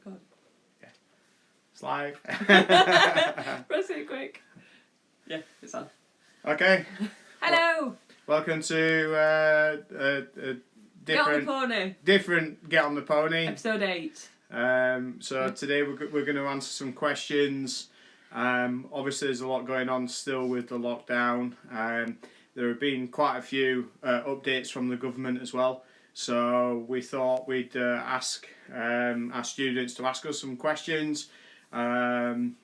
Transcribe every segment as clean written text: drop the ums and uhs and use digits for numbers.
record. Yeah. It's live. Press it quick. Yeah, it's on. Okay. Hello! Welcome to Get on the pony. different Get on the Pony. Episode 8. So today we're going to answer some questions. Obviously there's a lot going on still with the lockdown. There have been quite a few updates from the government as well. So we thought we'd ask our students to ask us some questions, and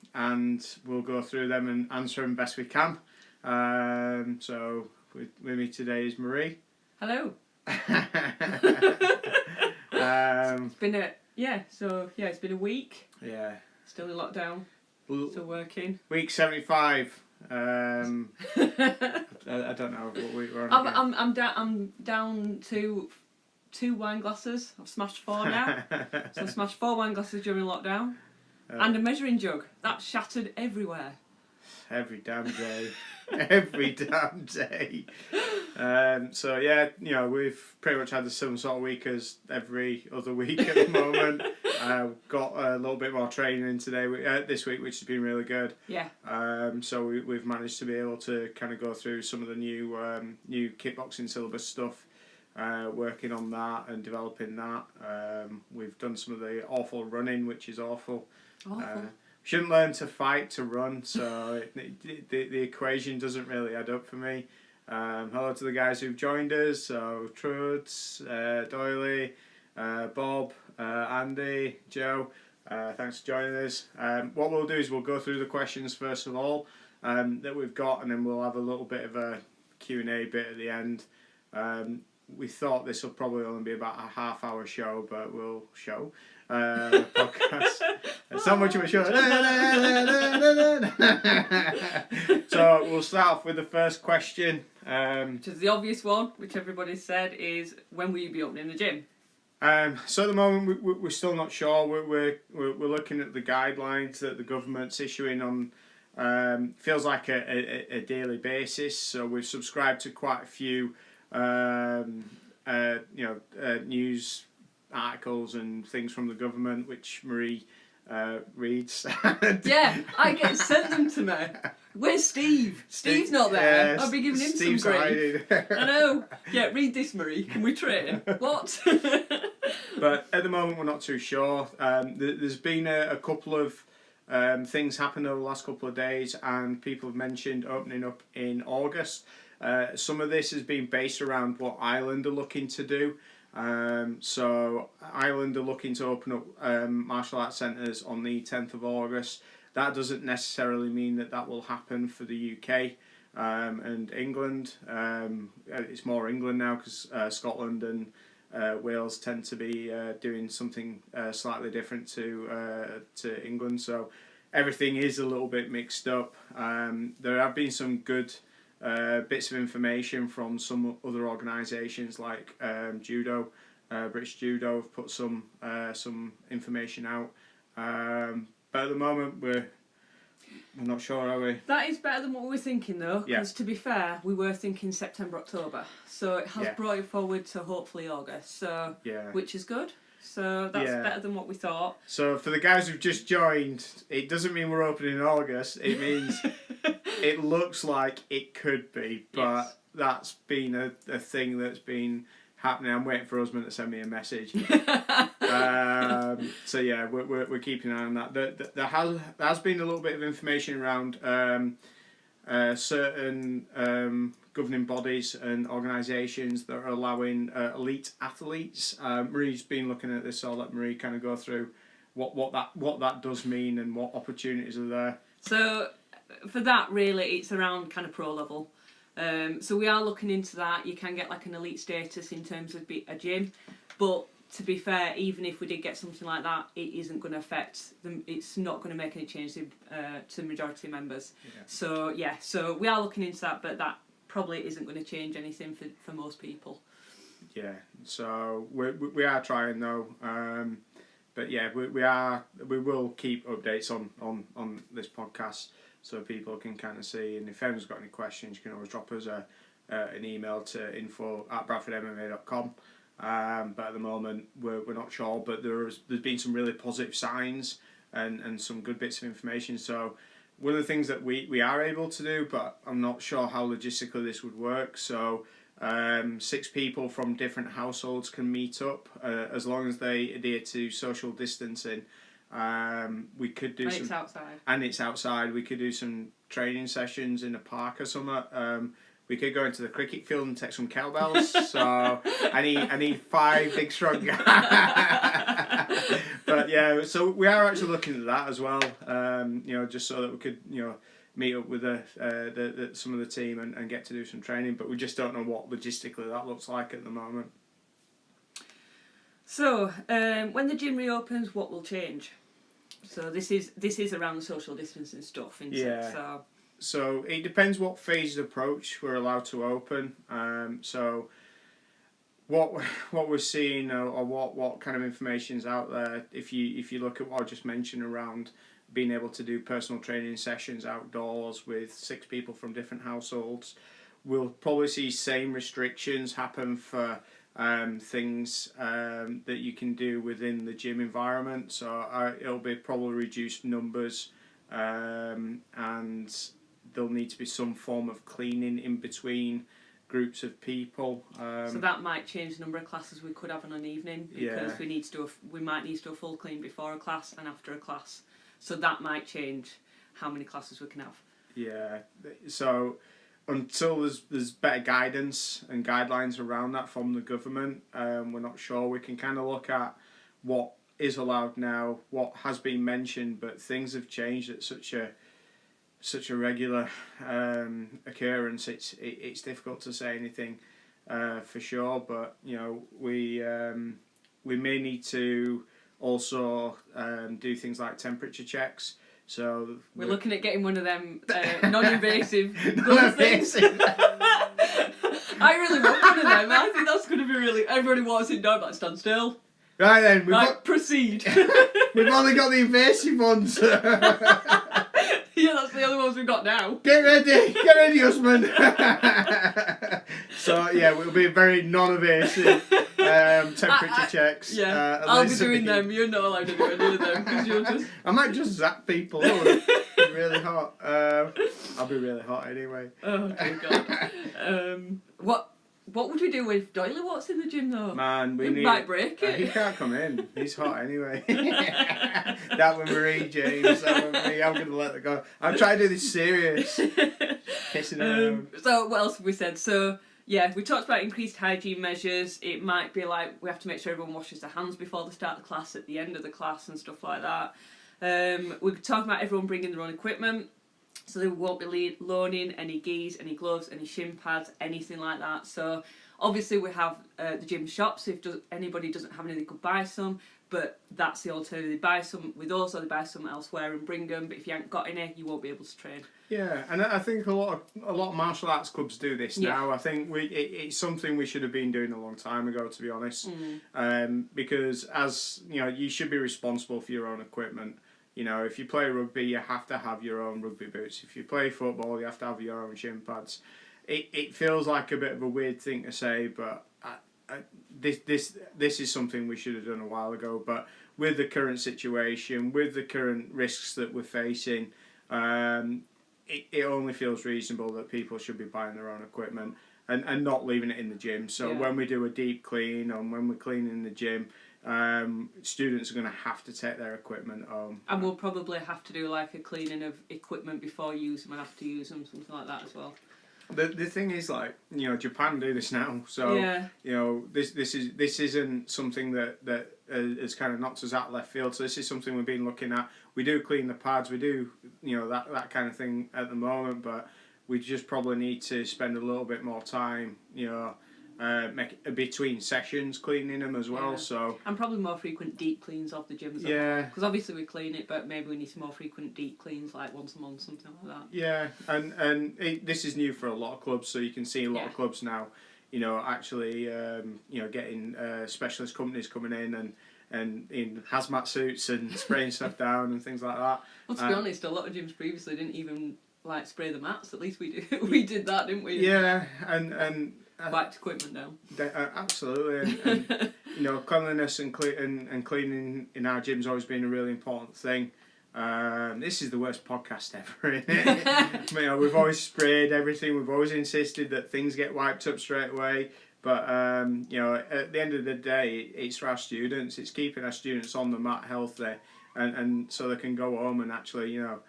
we'll go through them and answer them best we can. So with me today is Marie. Hello. It's been it's been a week. Yeah. Still in lockdown. Still working. Week 75. I don't know what week we're on. I'm down to 2 wine glasses. I've smashed 4 now. So I've smashed 4 wine glasses during lockdown. And a measuring jug. That's shattered everywhere. Every damn day. Every damn day. So yeah, we've pretty much had the same sort of week as every other week at the moment. Got a little bit more training in this week, which has been really good. Yeah. So we've managed to be able to kind of go through some of the new kickboxing syllabus stuff, working on that and developing that. We've done some of the awful running, which is awful. Shouldn't learn to fight to run, so the equation doesn't really add up for me. Hello to the guys who've joined us, so Truds, Doyley, Bob, Andy, Joe, thanks for joining us. What we'll do is we'll go through the questions first of all that we've got, and then we'll have a little bit of a Q&A bit at the end. We thought this will probably only be about a half-hour show, but we'll show podcast. It's not much of a show. So we'll start off with the first question. Which is the obvious one, which everybody said is, when will you be opening the gym? So at the moment we're still not sure. We're looking at the guidelines that the government's issuing on. Feels like a daily basis. So we've subscribed to quite a few news articles and things from the government, which Marie reads. Yeah, I get sent them to me. Where's Steve? Steve's not there. I'll be giving him Steve's some grief. I know. Yeah, read this, Marie. Can we train? What? But at the moment, we're not too sure. There's been a couple of things happened over the last couple of days, and people have mentioned opening up in August. Some of this has been based around what Ireland are looking to do. So Ireland are looking to open up martial arts centres on the 10th of August. That doesn't necessarily mean that will happen for the UK and England. It's more England now because Scotland and Wales tend to be doing something slightly different to England. So everything is a little bit mixed up. There have been some good bits of information from some other organisations like Judo, British Judo have put some information out. But at the moment we're not sure, are we? That is better than what we were thinking though, because to be fair, we were thinking September, October. So it has brought it forward to hopefully August, so which is good. So that's better than what we thought. So for the guys who've just joined, it doesn't mean we're opening in August. It means it looks like it could be, but that's been a thing that's been happening. I'm waiting for Usman to send me a message. So yeah, we're keeping an eye on that. There has been a little bit of information around certain governing bodies and organisations that are allowing elite athletes. Marie's been looking at this, so I'll let Marie kind of go through what that does mean and what opportunities are there. So for that, really, it's around kind of pro level. So we are looking into that. You can get like an elite status in terms of a gym, but to be fair, even if we did get something like that, it isn't going to affect them. It's not going to make any change to the majority of members. So we are looking into that, but that probably isn't going to change anything for most people. Yeah, so we are trying though. But yeah, we will keep updates on this podcast so people can kind of see. And if anyone's got any questions, you can always drop us an email to info@bradfordmma.com. But at the moment we're not sure. But there's been some really positive signs and some good bits of information. So one of the things that we are able to do, but I'm not sure how logistically this would work. So 6 people from different households can meet up as long as they adhere to social distancing. We could do It's outside. And it's outside. We could do some training sessions in a park or something. We could go into the cricket field and take some kettlebells. So I need 5 big strong guys. But yeah, so we are actually looking at that as well. Just so that we could meet up with some of the team and get to do some training. But we just don't know what logistically that looks like at the moment. So when the gym reopens, what will change? So this is around the social distancing stuff, isn't it? So it depends what phased approach we're allowed to open. So what we're seeing or what kind of information's out there, if you look at what I just mentioned around being able to do personal training sessions outdoors with 6 people from different households, we'll probably see same restrictions happen for things that you can do within the gym environment. So it'll be probably reduced numbers, and there'll need to be some form of cleaning in between groups of people. So that might change the number of classes we could have in an evening, because we might need to do a full clean before a class and after a class. So that might change how many classes we can have. Yeah. So until there's better guidance and guidelines around that from the government, we're not sure. We can kind of look at what is allowed now, what has been mentioned, but things have changed at such a regular occurrence. It's difficult to say anything for sure. But we may need to also do things like temperature checks. So we're looking at getting one of them non-invasive things. I really want one of them. I think that's going to be really. Everybody walks in, don't like stand still. Right then, proceed. We've only got the invasive ones. Yeah, that's the other ones we've got now. Get ready, husband. So yeah, we'll be very non-invasive temperature checks. Yeah, I'll be doing them. You're not allowed to do any of them because you'll just. I might just zap people. It's really hot. I'll be really hot anyway. Oh dear God. What would we do if Doyley walks in the gym though? Man, we might break it. He can't come in. He's hot anyway. That with Marie, James. That with me. I'm gonna let it go. I'm trying to do this serious. Kissing around. So what else have we said? So yeah, we talked about increased hygiene measures. It might be like we have to make sure everyone washes their hands before they start the class, at the end of the class, and stuff like that. We're talking about everyone bringing their own equipment. So they won't be loaning any gis, any gloves, any shin pads, anything like that. So obviously we have the gym shops. If anybody doesn't have any, they could buy some. But that's the alternative. They buy some with us, or they buy some elsewhere and bring them. But if you haven't got any, you won't be able to train. Yeah, and I think a lot of martial arts clubs do this now. I think it's something we should have been doing a long time ago, to be honest. Because as you should be responsible for your own equipment. If you play rugby, you have to have your own rugby boots. If you play football, you have to have your own shin pads. It feels like a bit of a weird thing to say, but this is something we should have done a while ago. But with the current situation, with the current risks that we're facing, it only feels reasonable that people should be buying their own equipment and not leaving it in the gym. So when we do a deep clean and when we're cleaning the gym, students are going to have to take their equipment home. And we'll probably have to do like a cleaning of equipment before you use them and after you use them, something like that as well. The thing is, like, Japan do this now, so this isn't something that has kind of knocked us out of left field. So this is something we've been looking at. We do clean the pads, we do that kind of thing at the moment, but we just probably need to spend a little bit more time, between sessions cleaning them as well. So and probably more frequent deep cleans of the gyms. Because obviously we clean it, but maybe we need some more frequent deep cleans, like once a month, something like that. Yeah, and this is new for a lot of clubs. So you can see a lot of clubs now, actually, getting specialist companies coming in and in hazmat suits and spraying stuff down and things like that. Well, to be honest, a lot of gyms previously didn't even spray the mats. At least we did that, didn't we? Yeah, and wiped equipment down. Absolutely, and you know, cleanliness and cleaning in our gym's always been a really important thing. This is the worst podcast ever, isn't it? You know, we've always sprayed everything. We've always insisted that things get wiped up straight away. But you know, at the end of the day, it's for our students. It's keeping our students on the mat healthy, and so they can go home and actually, you know,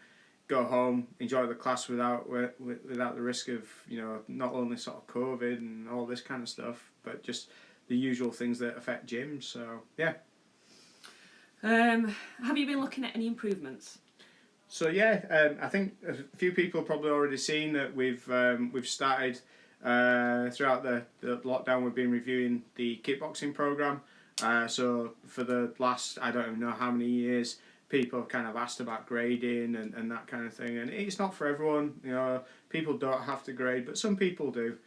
go home, enjoy the class without the risk of, you know, not only sort of COVID and all this kind of stuff, but just the usual things that affect gyms. So yeah. Have you been looking at any improvements? So yeah, I think a few people have probably already seen that we've started throughout the lockdown. We've been reviewing the kickboxing program. So for the last, I don't even know how many years, people have kind of asked about grading and that kind of thing. And it's not for everyone. You know, people don't have to grade, but some people do.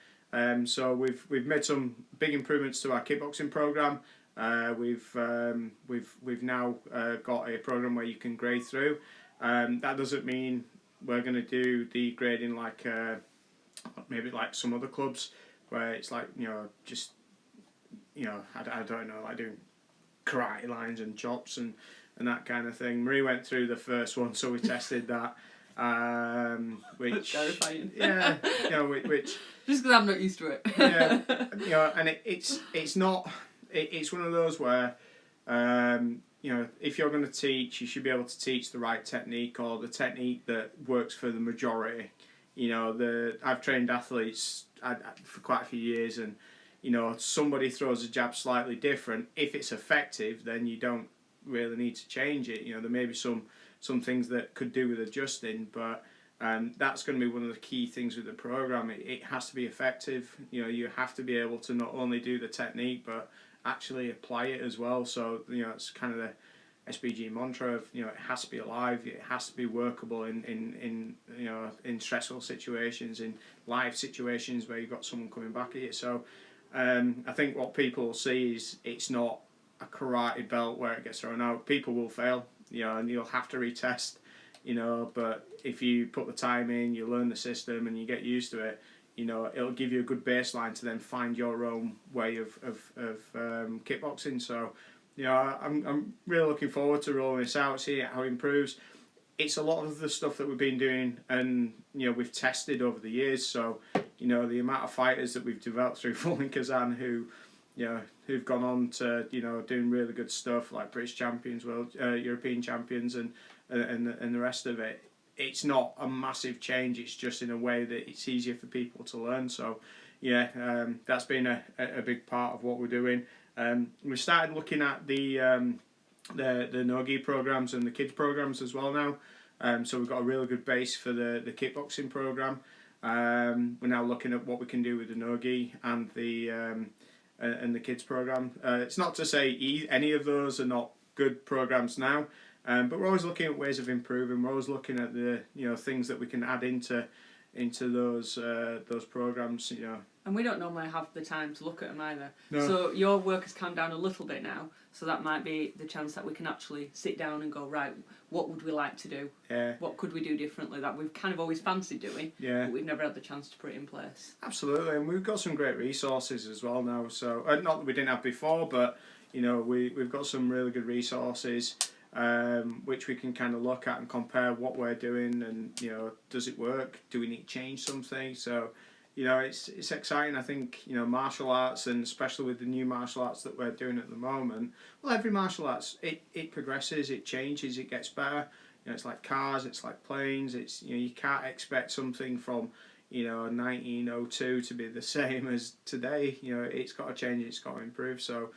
So we've made some big improvements to our kickboxing program. We've now got a program where you can grade through. That doesn't mean we're going to do the grading like maybe like some other clubs where it's like, you know, just, you know, I don't know, like doing karate lines and chops and that kind of thing. Marie went through the first one, so we tested that. Which That's terrifying. Yeah, you know, which just because I'm not used to it. Yeah, you know, and it's not. It's one of those where, you know, if you're going to teach, you should be able to teach the right technique or the technique that works for the majority. You know, I've trained athletes for quite a few years, and you know, somebody throws a jab slightly different. If it's effective, then you don't really need to change it. You know, there may be some things that could do with adjusting, but that's going to be one of the key things with the program. It has to be effective. You know, you have to be able to not only do the technique, but actually apply it as well. So, you know, it's kind of the SBG mantra of, you know, it has to be alive, it has to be workable in you know, in stressful situations, in live situations where you've got someone coming back at you. So I think what people will see is it's not a karate belt where it gets thrown out. People will fail, you know, and you'll have to retest, you know, but if you put the time in, you learn the system and you get used to it, you know, it'll give you a good baseline to then find your own way of kickboxing. So, you know, I'm really looking forward to rolling this out, see how it improves. It's a lot of the stuff that we've been doing and, you know, we've tested over the years. So, you know, the amount of fighters that we've developed through Falling Kazan who, you know, who've gone on to, you know, doing really good stuff like British champions, world, European champions and the rest of it. It's not a massive change. It's just in a way that it's easier for people to learn. So, yeah, that's been a big part of what we're doing. We started looking at the no-gi programs and the kids programs as well now. So we've got a really good base for the kickboxing program. We're now looking at what we can do with the no-gi and the kids program. It's not to say any of those are not good programs now. But we're always looking at ways of improving. We're always looking at the, you know, things that we can add into those programs, you know. And we don't normally have the time to look at them either. No. So your work has calmed down a little bit now. So that might be the chance that we can actually sit down and go, right, what would we like to do? Yeah. What could we do differently that we've kind of always fancied doing, yeah. but we've never had the chance to put it in place? Absolutely, and we've got some great resources as well now. So not that we didn't have before, but you know, we've got some really good resources. Which we can kind of look at and compare what we're doing, and you know, does it work? Do we need to change something? So, you know, it's exciting. I think, you know, martial arts, and especially with the new martial arts that we're doing at the moment. Well, every martial arts it progresses, it changes, it gets better. You know, it's like cars, it's like planes. It's, you know, you can't expect something from, you know, 1902 to be the same as today. You know, it's got to change, it's got to improve. So.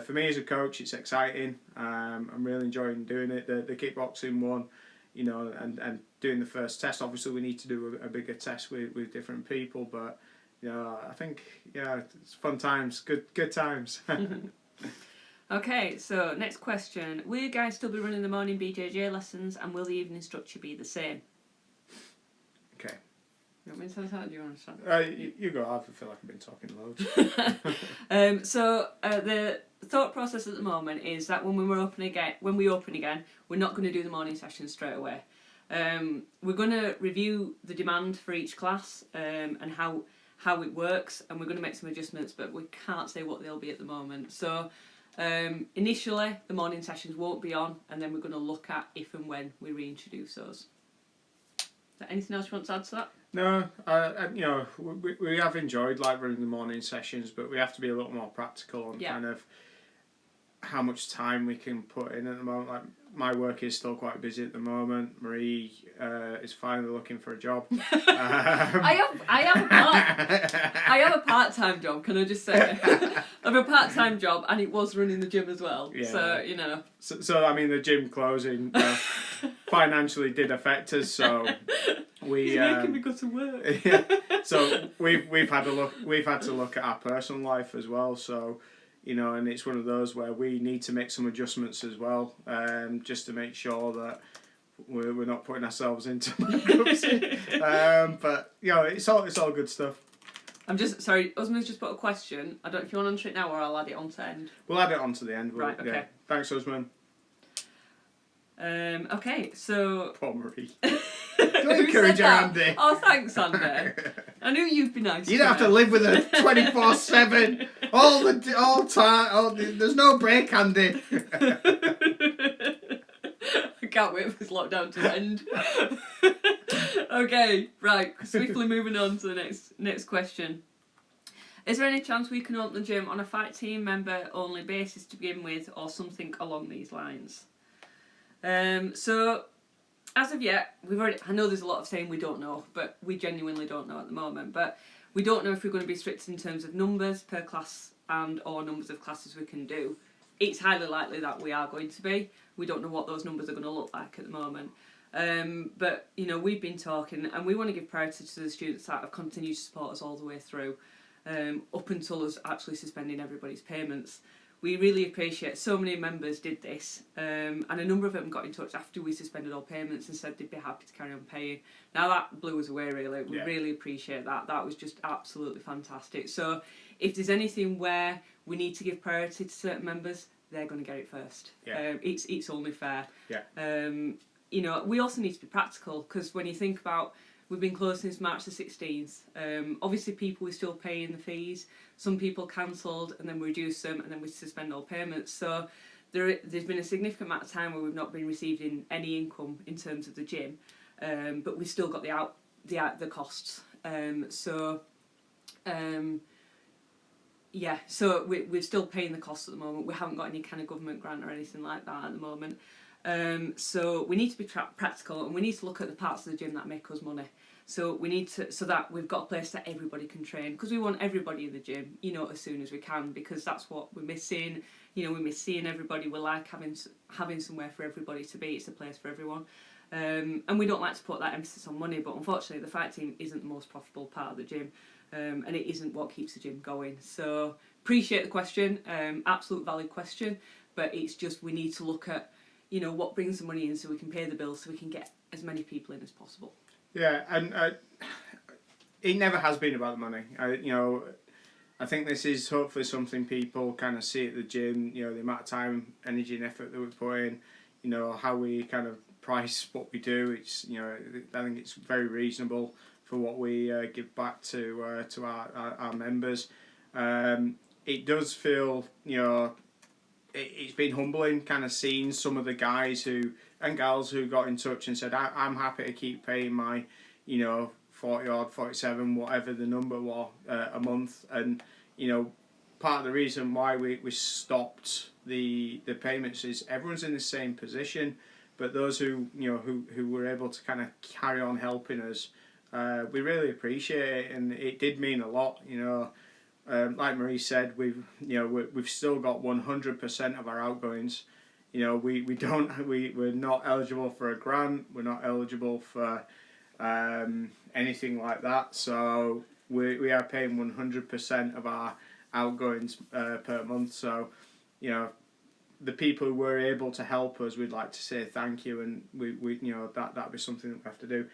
For me as a coach, it's exciting. I'm really enjoying doing it. The kickboxing one, you know, and doing the first test. Obviously, we need to do a bigger test with different people, but you know, I think, yeah, it's fun times, good times. Okay, so next question: will you guys still be running the morning BJJ lessons, and will the evening structure be the same? Okay. You want me to say that? Do you want to start? You go. I feel like I've been talking loads. So the thought process at the moment is that when we open again, we're not going to do the morning sessions straight away. We're going to review the demand for each class and how it works, and we're going to make some adjustments, but we can't say what they'll be at the moment. So initially the morning sessions won't be on, and then we're going to look at if and when we reintroduce those. Is there anything else you want to add to that? No, you know, we have enjoyed like running the morning sessions, but we have to be a little more practical on kind of how much time we can put in at the moment. Like, my work is still quite busy at the moment. Marie is finally looking for a job. I have a part-time job. Can I just say, I have a part-time job, and it was running the gym as well. Yeah. So you know. So I mean, the gym closing financially did affect us. So He's making me go to work. Yeah. So we've had to look at our personal life as well. So, you know, and it's one of those where we need to make some adjustments as well, just to make sure that we're not putting ourselves into bankruptcy. But you know, it's all good stuff. I'm just sorry. Usman's just put a question. I don't know if you want to answer it now or I'll add it on to end. We'll add it on to the end. Right. Okay. Yeah. Thanks, Usman. Okay. So. Poor Marie. Don't encourage her, Andy. Oh, thanks, Andy. I knew you'd be nice. You don't have to live with her 24/7 all time. There's no break, Andy. I can't wait for this lockdown to end. Okay, right. Swiftly moving on to the next question. Is there any chance we can open the gym on a fight team member only basis to begin with, or something along these lines? So. As of yet, I know there's a lot of saying we don't know, but we genuinely don't know at the moment. But we don't know if we're going to be strict in terms of numbers per class and or numbers of classes we can do. It's highly likely that we are going to be. We don't know what those numbers are going to look like at the moment. But, you know, we've been talking, and we want to give priority to the students that have continued to support us all the way through, up until us actually suspending everybody's payments. We really appreciate so many members did this, and a number of them got in touch after we suspended all payments and said they'd be happy to carry on paying. Now that blew us away, really. We really appreciate that. That was just absolutely fantastic. So if there's anything where we need to give priority to certain members, they're going to get it first. It's only fair. You know, we also need to be practical, because when you think about, we've been closed since March the 16th. Obviously, people were still paying the fees. Some people cancelled, and then we reduced them, and then we suspend all payments. So there's been a significant amount of time where we've not been receiving any income in terms of the gym, but we've still got the costs. So we're still paying the costs at the moment. We haven't got any kind of government grant or anything like that at the moment. So we need to be practical, and we need to look at the parts of the gym that make us money. So we need to, so that we've got a place that everybody can train, because we want everybody in the gym, you know, as soon as we can, because that's what we're missing. You know, we miss seeing everybody. We like having somewhere for everybody to be. It's a place for everyone. And we don't like to put that emphasis on money, but unfortunately the fight team isn't the most profitable part of the gym, and it isn't what keeps the gym going. So appreciate the question, absolute valid question, but it's just, we need to look at, you know, what brings the money in so we can pay the bills, so we can get as many people in as possible. Yeah, and it never has been about the money. You know, I think this is hopefully something people kind of see at the gym, you know, the amount of time, energy and effort that we put in, you know, how we kind of price what we do. It's, you know, I think it's very reasonable for what we give back to our members. It does feel, you know, it's been humbling kind of seeing some of the guys and gals who got in touch and said, I'm happy to keep paying my, you know, 40 odd, 47, whatever the number was, a month. And, you know, part of the reason why we stopped the payments is everyone's in the same position, but those who, you know, who were able to kind of carry on helping us, we really appreciate it, and it did mean a lot, you know. Like Marie said, we've still got 100% of our outgoings. You know, we're not eligible for a grant. We're not eligible for anything like that. So we are paying 100% of our outgoings per month. So, you know, the people who were able to help us, we'd like to say thank you, and we you know, that'd be something that we have to do.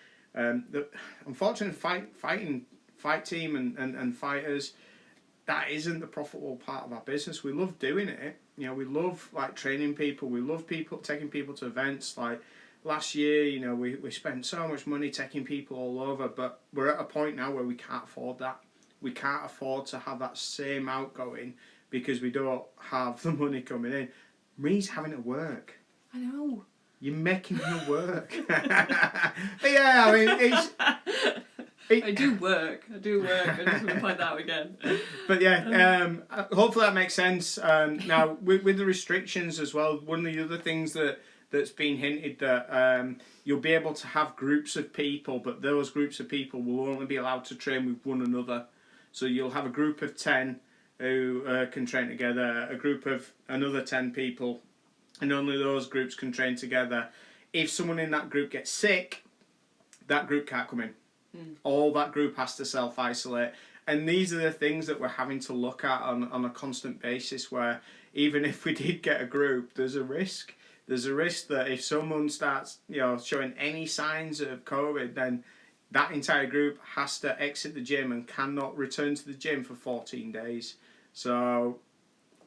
Unfortunately, fight team and fighters, that isn't the profitable part of our business. We love doing it. You know, we love like training people. We love taking people to events. Like last year, you know, we spent so much money taking people all over, but we're at a point now where we can't afford that. we can't afford to have that same outgoing because we don't have the money coming in. Marie's having to work. I know. You're making her work. But yeah, I mean, I do work. I just want to point that out again. But yeah, hopefully that makes sense. Now, with the restrictions as well, one of the other things that's been hinted that you'll be able to have groups of people, but those groups of people will only be allowed to train with one another. So you'll have a group of 10 who can train together, a group of another 10 people, and only those groups can train together. If someone in that group gets sick, that group can't come in. All that group has to self-isolate. And these are the things that we're having to look at on a constant basis, where even if we did get a group, there's a risk. There's a risk that if someone starts, showing any signs of COVID, then that entire group has to exit the gym and cannot return to the gym for 14 days. So,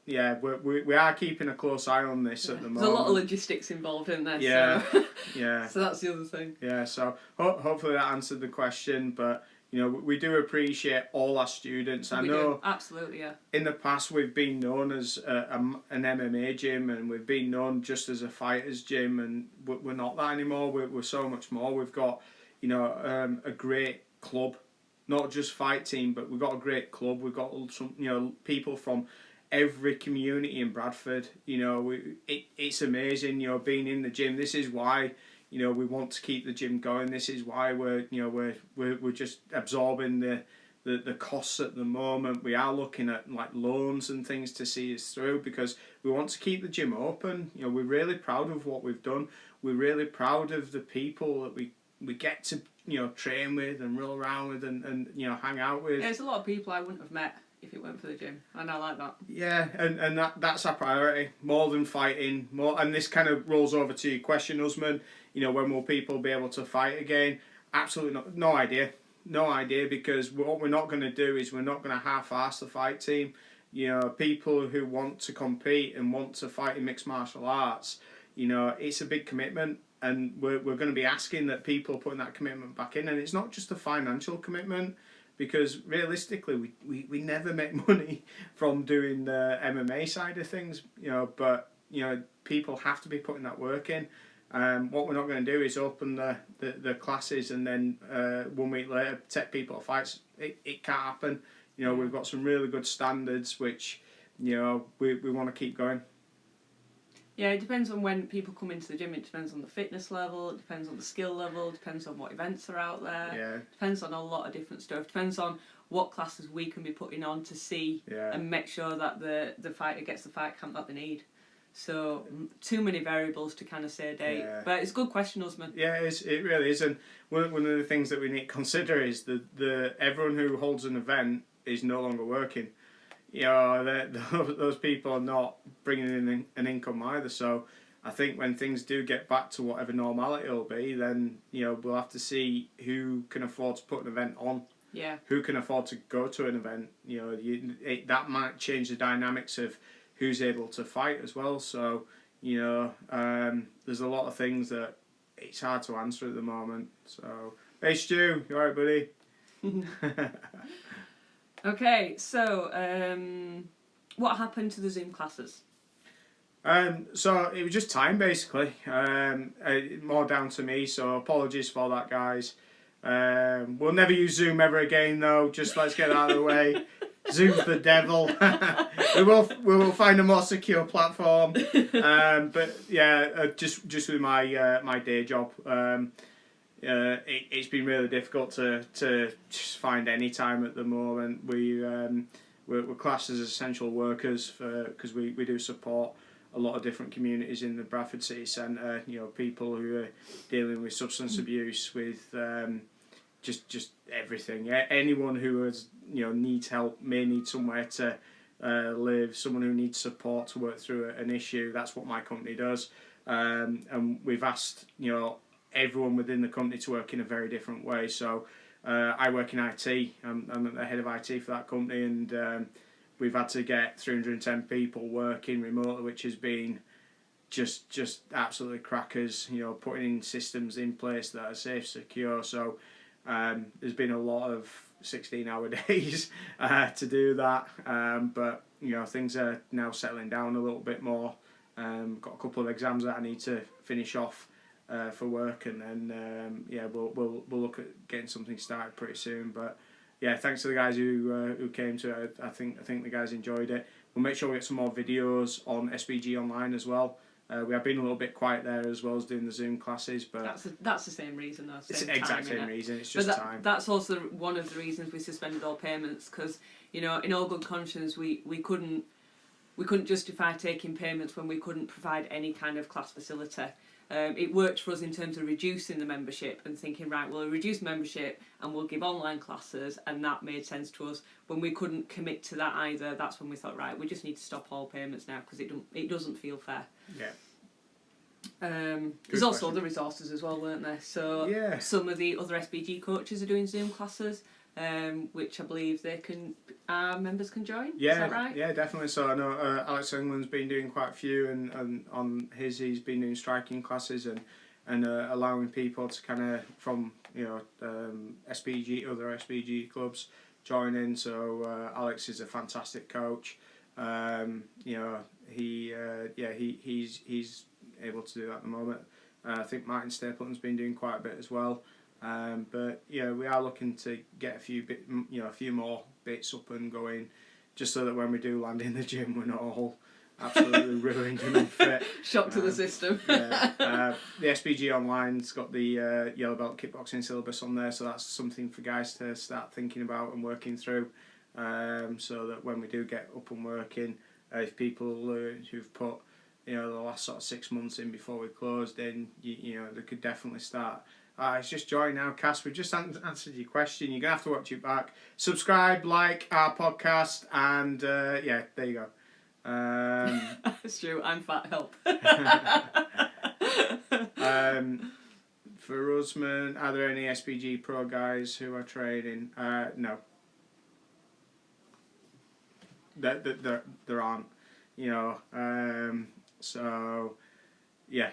yeah, we are keeping a close eye on this at the moment. There's a lot of logistics involved in this. Yeah, so. yeah. So that's the other thing. Yeah, so hopefully that answered the question, but we do appreciate all our students. I know, absolutely, yeah. In the past we've been known as an MMA gym, and we've been known just as a fighters gym, and we're not that anymore. We're so much more. We've got a great club, not just fight team, but we've got a great club. We've got some people from every community in Bradford. It's amazing. Being in the gym. This is why. We want to keep the gym going. This is why we're just absorbing the costs at the moment. We are looking at like loans and things to see us through because we want to keep the gym open. We're really proud of what we've done. We're really proud of the people that we get to train with and roll around with and hang out with. Yeah, there's a lot of people I wouldn't have met if it weren't for the gym, and I like that. Yeah, and that's our priority, more than fighting. And this kind of rolls over to your question, Usman. When will people be able to fight again? Absolutely no idea, because what we're not going to do is we're not going to half-ass the fight team. People who want to compete and want to fight in mixed martial arts, it's a big commitment, and we're going to be asking that people putting that commitment back in, and it's not just a financial commitment. Because realistically, we never make money from doing the MMA side of things, but people have to be putting that work in. What we're not going to do is open the classes and then 1 week later take people to fights. It can't happen. We've got some really good standards which we want to keep going. Yeah, it depends on when people come into the gym. It depends on the fitness level. It depends on the skill level. It depends on what events are out there. Yeah. It depends on a lot of different stuff. It depends on what classes we can be putting on to see and make sure that the fighter gets the fight camp that they need. So too many variables to kind of say a date. Yeah. But it's a good question, Usman. Yeah, it really is. And one of the things that we need to consider is the everyone who holds an event is no longer working. Those people are not bringing in an income either. So I think when things do get back to whatever normality it'll be, then we'll have to see who can afford to put an event on. Yeah. Who can afford to go to an event? That might change the dynamics of who's able to fight as well. So there's a lot of things that it's hard to answer at the moment. So hey Stu, you alright, buddy? Okay, so what happened to the Zoom classes? So it was just time basically, more down to me, so apologies for that, guys. We'll never use Zoom ever again though, just let's get out of the way. Zoom's the devil. we will find a more secure platform. But yeah, just with my day job, it's been really difficult to just find any time at the moment. We're classed as essential workers because we do support a lot of different communities in the Bradford City Centre. People who are dealing with substance abuse, with just everything. Anyone who has needs help, may need somewhere to live, someone who needs support to work through an issue. That's what my company does, and we've asked everyone within the company to work in a very different way. So I work in IT. I'm the head of IT for that company, and we've had to get 310 people working remotely, which has been just absolutely crackers. Putting in systems in place that are safe, secure. So There's been a lot of 16-hour days to do that, but things are now settling down a little bit more. Got a couple of exams that I need to finish off for work, and then we'll look at getting something started pretty soon. But yeah, thanks to the guys who came to it. I think the guys enjoyed it. We'll make sure we get some more videos on SBG Online as well. We have been a little bit quiet there as well as doing the Zoom classes, but that's the same reason though. It's the exact same reason. It's just time. That's also one of the reasons we suspended all payments, because in all good conscience we couldn't justify taking payments when we couldn't provide any kind of class facility. It worked for us in terms of reducing the membership and thinking, right, we'll reduce membership and we'll give online classes, and that made sense to us. When we couldn't commit to that either, that's when we thought, right, we just need to stop all payments now, because it doesn't feel fair. Yeah. There's also other resources as well, weren't there? So yeah. Some of the other SBG coaches are doing Zoom classes, which I believe our members can join. Yeah, is that right? Yeah, definitely. So I know Alex England's been doing quite a few, and on he's been doing striking classes and allowing people to kind of from SBG, other SBG clubs join in. So Alex is a fantastic coach. He's able to do that at the moment. I think Martin Stapleton's been doing quite a bit as well. But yeah, we are looking to get a few more bits up and going, just so that when we do land in the gym, we're not all absolutely ruined and unfit. Shock to the system. The SBG Online's got the yellow belt kickboxing syllabus on there, so that's something for guys to start thinking about and working through, so that when we do get up and working, if people who've put the last sort of 6 months in before we closed in, they could definitely start. It's just join now, Cass. We've just answered your question. You're going to have to watch it back. Subscribe, like our podcast, and there you go. That's true. I'm fat help. For Usman, are there any SBG Pro guys who are training? No. There aren't. So, yeah.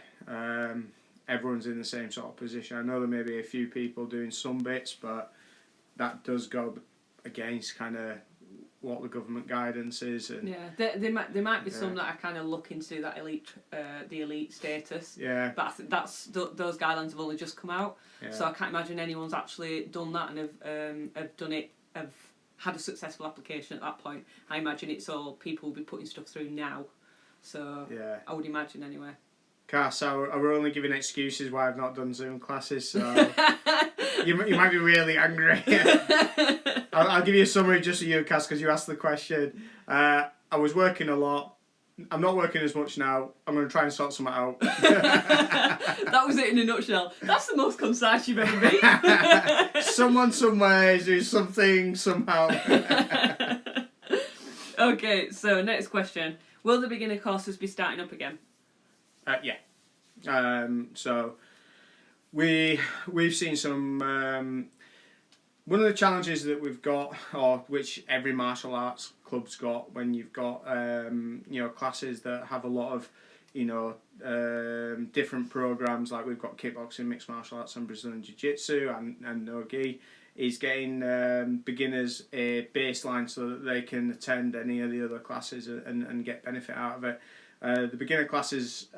Everyone's in the same sort of position. I know there may be a few people doing some bits, but that does go against kind of what the government guidance is. And yeah, there might be some that are kind of looking to do that the elite status. Yeah. But I think those guidelines have only just come out, Yeah. so I can't imagine anyone's actually done that and have had a successful application at that point. I imagine it's all people will be putting stuff through now. So Yeah. I would imagine anyway. Cass, I were only giving excuses why I've not done Zoom classes, so you might be really angry. I'll give you a summary just for you, Cass, because you asked the question. I was working a lot. I'm not working as much now. I'm going to try and sort something out. That was it in a nutshell. That's the most concise you've ever been. Someone somewhere is doing something somehow. Okay, so next question. Will the beginner courses be starting up again? Yeah. So we've seen some. One of the challenges that we've got, or which every martial arts club's got, when you've got classes that have a lot of different programs, like we've got kickboxing, mixed martial arts, and Brazilian jiu-jitsu and no-gi, is getting beginners a baseline so that they can attend any of the other classes and get benefit out of it. The beginner classes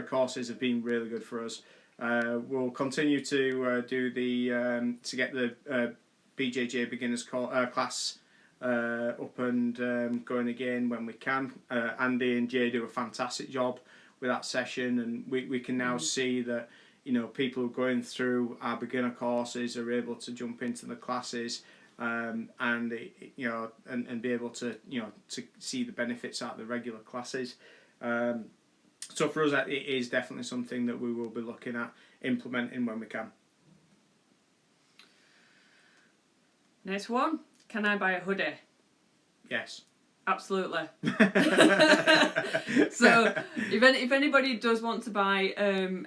courses have been really good for us. We'll continue to do to get the BJJ beginners class up and going again when we can. Andy and Jay do a fantastic job with that session, and we can now see that people who are going through our beginner courses are able to jump into the classes and be able to to see the benefits out of the regular classes. So for us, it is definitely something that we will be looking at implementing when we can. Next one. Can I buy a hoodie? Yes. Absolutely. So if anybody does want to buy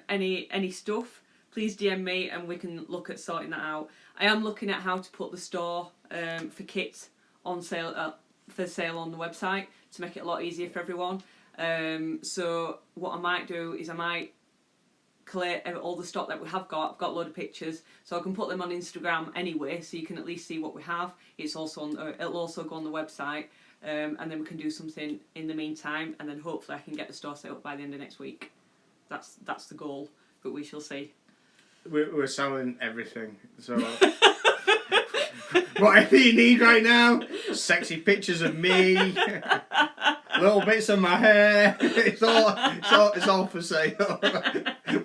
any stuff, please DM me and we can look at sorting that out. I am looking at how to put the store for kits on sale for sale on the website to make it a lot easier for everyone. So what I might do is I might collate all the stock that we have got. I've got a load of pictures, so I can put them on Instagram anyway, so you can at least see what we have. It's also on. It'll also go on the website, and then we can do something in the meantime, and then hopefully I can get the store set up by the end of next week. That's the goal, but we shall see. We're selling everything, so whatever you need right now, sexy pictures of me, little bits of my hair, it's all for sale.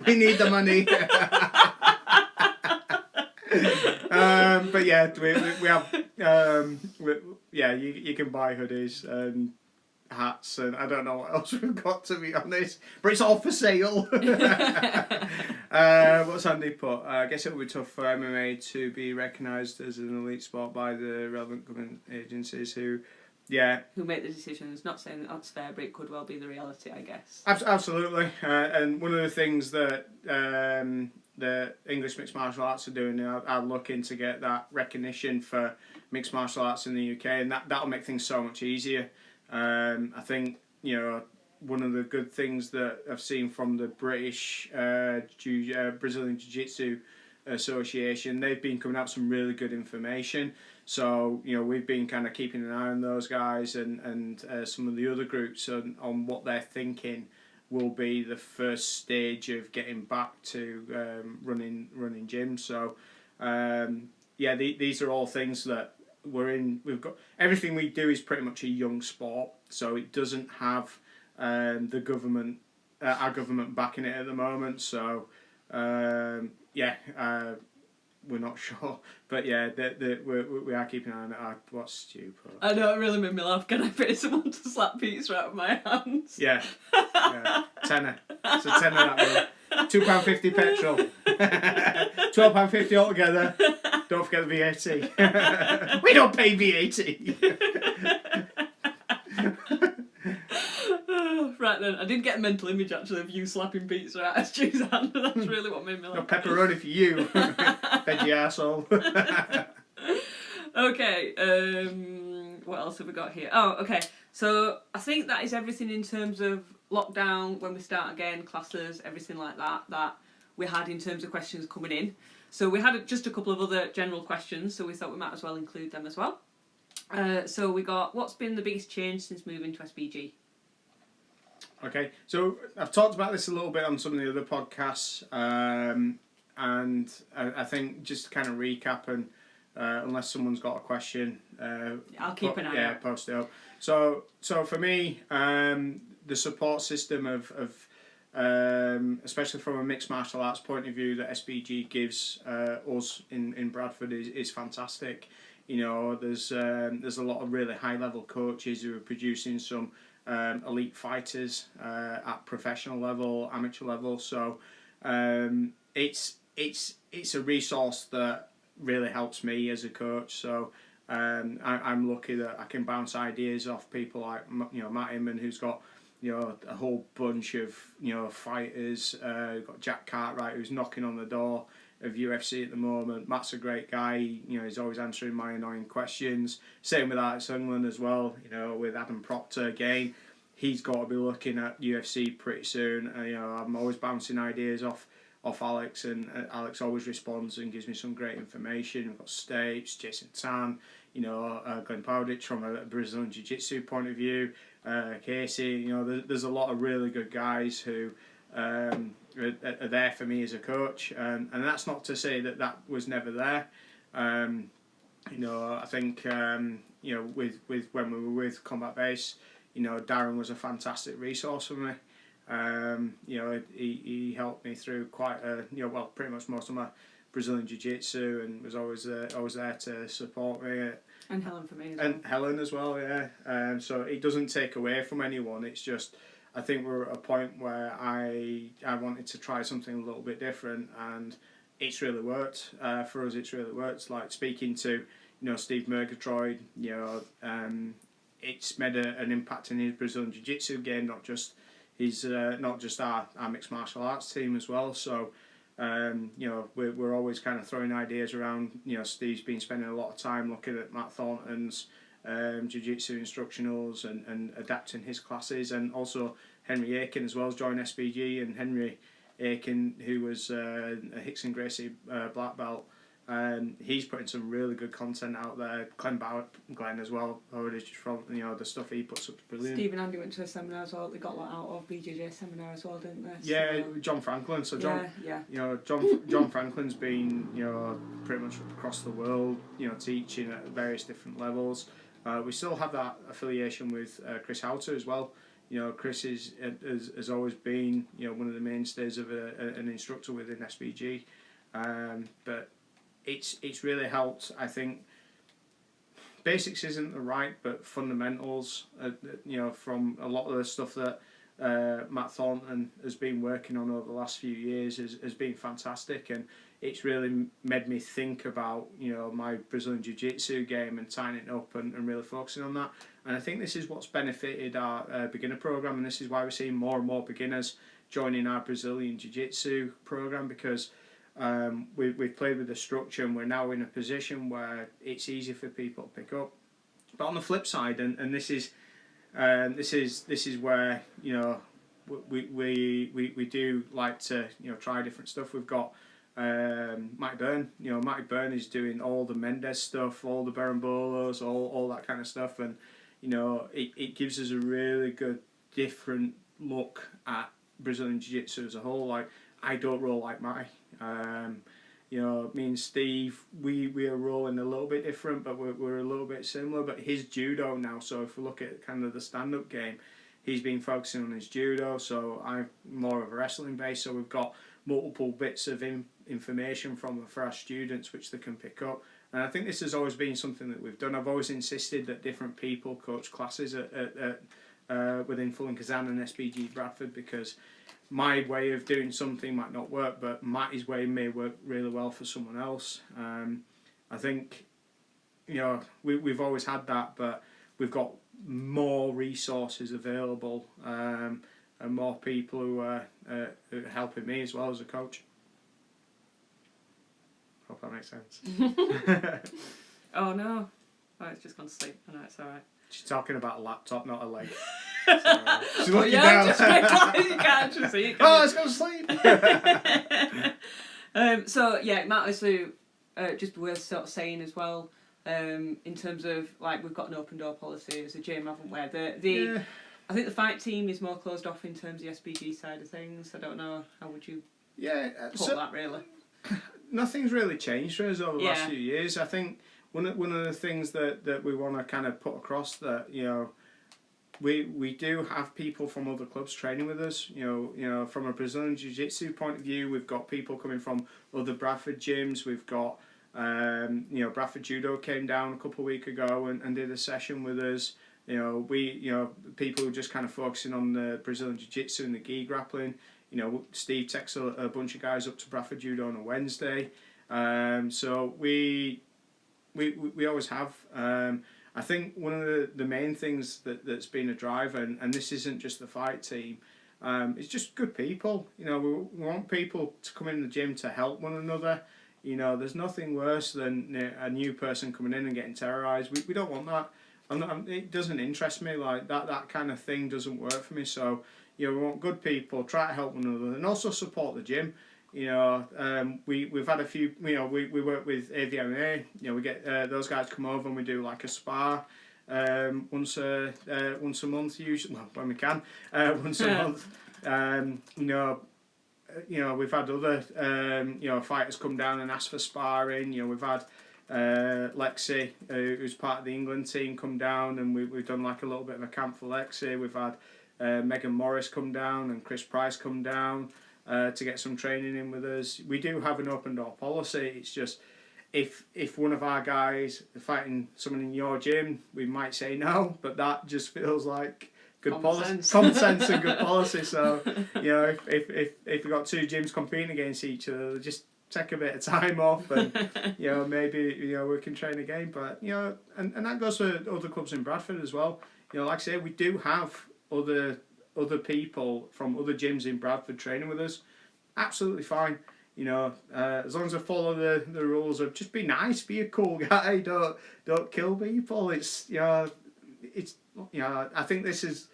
We need the money. But yeah, we have you can buy hoodies and hats, and I don't know what else we've got, to be honest, but it's all for sale. What's Andy put? I guess it would be tough for MMA to be recognised as an elite sport by the relevant government agencies who make the decisions. Not saying that that's fair, but it could well be the reality, I guess. Absolutely. And one of the things that the English mixed martial arts are doing now, are looking to get that recognition for mixed martial arts in the UK, and that'll make things so much easier. I think, one of the good things that I've seen from the British Brazilian Jiu-Jitsu Association, they've been coming out with some really good information. So, we've been kind of keeping an eye on those guys and some of the other groups on what they're thinking will be the first stage of getting back to running gyms. So, these are all things that we've got. Everything we do is pretty much a young sport, so it doesn't have the government, our government backing it at the moment. So we're not sure, but we are keeping an eye on it. What's stupid? I know, it really made me laugh. Can I pay someone to slap pizza out of my hands? Yeah. Tenner. It's a tenner that way. £2.50 petrol. £12.50 altogether. Don't forget the VAT. We don't pay VAT. Right then, I did get a mental image actually of you slapping pizza out of Stu's hand. That's really what made me laugh. No pepperoni for you, veggie arsehole. Okay, what else have we got here? Oh, okay. So I think that is everything in terms of lockdown, when we start again, classes, everything like that we had in terms of questions coming in. So we had just a couple of other general questions, so we thought we might as well include them as well. So we got, what's been the biggest change since moving to SBG? Okay, so I've talked about this a little bit on some of the other podcasts, and I think just to kind of recap, and unless someone's got a question, I'll keep an eye out. Post it up. So for me, the support system of especially from a mixed martial arts point of view that SBG gives us in Bradford is fantastic. There's a lot of really high level coaches who are producing some elite fighters at professional level, amateur level. So it's a resource that really helps me as a coach. So I'm lucky that I can bounce ideas off people like Matt Inman, who's got a whole bunch of fighters. We've got Jack Cartwright, who's knocking on the door of UFC at the moment. Matt's a great guy. He's always answering my annoying questions. Same with Alex England as well. With Adam Proctor again, he's got to be looking at UFC pretty soon. I'm always bouncing ideas off Alex, and Alex always responds and gives me some great information. We've got Stapes, Jason Tan, Glenn Powditch from a Brazilian Jiu-Jitsu point of view, Casey. There's a lot of really good guys who are there for me as a coach, and that's not to say that was never there. I think with when we were with Combat Base, Darren was a fantastic resource for me. He helped me through quite pretty much most of my Brazilian Jiu-Jitsu, and was always there to support me. And Helen for me as well. And Helen as well, yeah. So it doesn't take away from anyone. It's just, I think we're at a point where I wanted to try something a little bit different, and it's really worked. For us, it's really worked. Like speaking to, Steve Murgatroyd, it's made an impact in his Brazilian Jiu-Jitsu game, not just our mixed martial arts team as well. So, we're always kind of throwing ideas around. Steve's been spending a lot of time looking at Matt Thornton's Jiu-Jitsu instructionals and adapting his classes, and also Henry Aiken as well has joined SBG, and Henry Aiken, who was a Hickson Gracie black belt. He's putting some really good content out there. Glenn as well, already from the stuff he puts up is brilliant. Steve and Andy went to a seminar as well. They got a lot out of BJJ seminar as well, didn't they? Yeah, so, John Franklin. So John, John Franklin's been pretty much across the world, teaching at various different levels. We still have that affiliation with Chris Houter as well. Chris has always been one of the mainstays of an instructor within SBG, but it's really helped. I think basics isn't the right, but fundamentals, from a lot of the stuff that Matt Thornton has been working on over the last few years has been fantastic, and it's really made me think about my Brazilian Jiu-Jitsu game and tying it up and really focusing on that. And I think this is what's benefited our beginner program, and this is why we're seeing more and more beginners joining our Brazilian Jiu-Jitsu program, because we've played with the structure and we're now in a position where it's easy for people to pick up. But on the flip side, and this is where we do like to try different stuff. We've got Mike Byrne. Mike Byrne is doing all the Mendes stuff, all the Berambolos, all that kind of stuff, and it gives us a really good different look at Brazilian Jiu-Jitsu as a whole. Like, I don't roll like Mike. Me and Steve, we are rolling a little bit different, but we're a little bit similar. But his judo now, so if we look at kind of the stand-up game, he's been focusing on his judo, so I'm more of a wrestling base, so we've got multiple bits of information for our students which they can pick up. And I think this has always been something that we've done. I've always insisted that different people coach classes within Full and Kazan and SBG Bradford, because my way of doing something might not work, but Matty's way may work really well for someone else. I think we've always had that, but we've got more resources available, and more people who are helping me as well as a coach. Hope that makes sense. Oh no. Oh, it's just gone to sleep. I know, it's alright. She's talking about a laptop, not a leg. She's looking down. Just you can't actually see it. Oh, let's go to sleep. So yeah, Matt, also just worth sort of saying as well, in terms of like we've got an open door policy as a gym, haven't we? Yeah. I think the fight team is more closed off in terms of the SBG side of things. I don't know, how would you put that really? Nothing's really changed for us over the last few years. I think one of the things that we want to kind of put across that we do have people from other clubs training with us. From a Brazilian Jiu-Jitsu point of view, we've got people coming from other Bradford gyms. We've got Bradford Judo came down a couple of weeks ago and did a session with us. People who are just kind of focusing on the Brazilian Jiu-Jitsu and the gi grappling. Steve takes a bunch of guys up to Bradford Judo on a Wednesday. So we always have. I think one of the main things that's been a driver, and this isn't just the fight team, it's just good people. We want people to come in the gym to help one another. There's nothing worse than a new person coming in and getting terrorised. We don't want that. It doesn't interest me. Like that kind of thing doesn't work for me. So we want good people, try to help one another, and also support the gym. We've had a few. We work with AVMA. We get those guys come over and we do like a spa once a month usually. Well, when we can, once a month. We've had other fighters come down and ask for sparring. We've had Lexi, who's part of the England team, come down, and we've done like a little bit of a camp for Lexi. We've had Megan Morris come down and Chris Price come down to get some training in with us. We do have an open door policy. It's just if one of our guys are fighting someone in your gym, we might say no, but that just feels like good policy, common sense and good policy. So if we've got two gyms competing against each other, just take a bit of time off and maybe we can train again. But and that goes for other clubs in Bradford as well. Like I say, we do have other people from other gyms in Bradford training with us. Absolutely fine. As long as I follow the rules of just be nice, be a cool guy, don't kill people. I think this is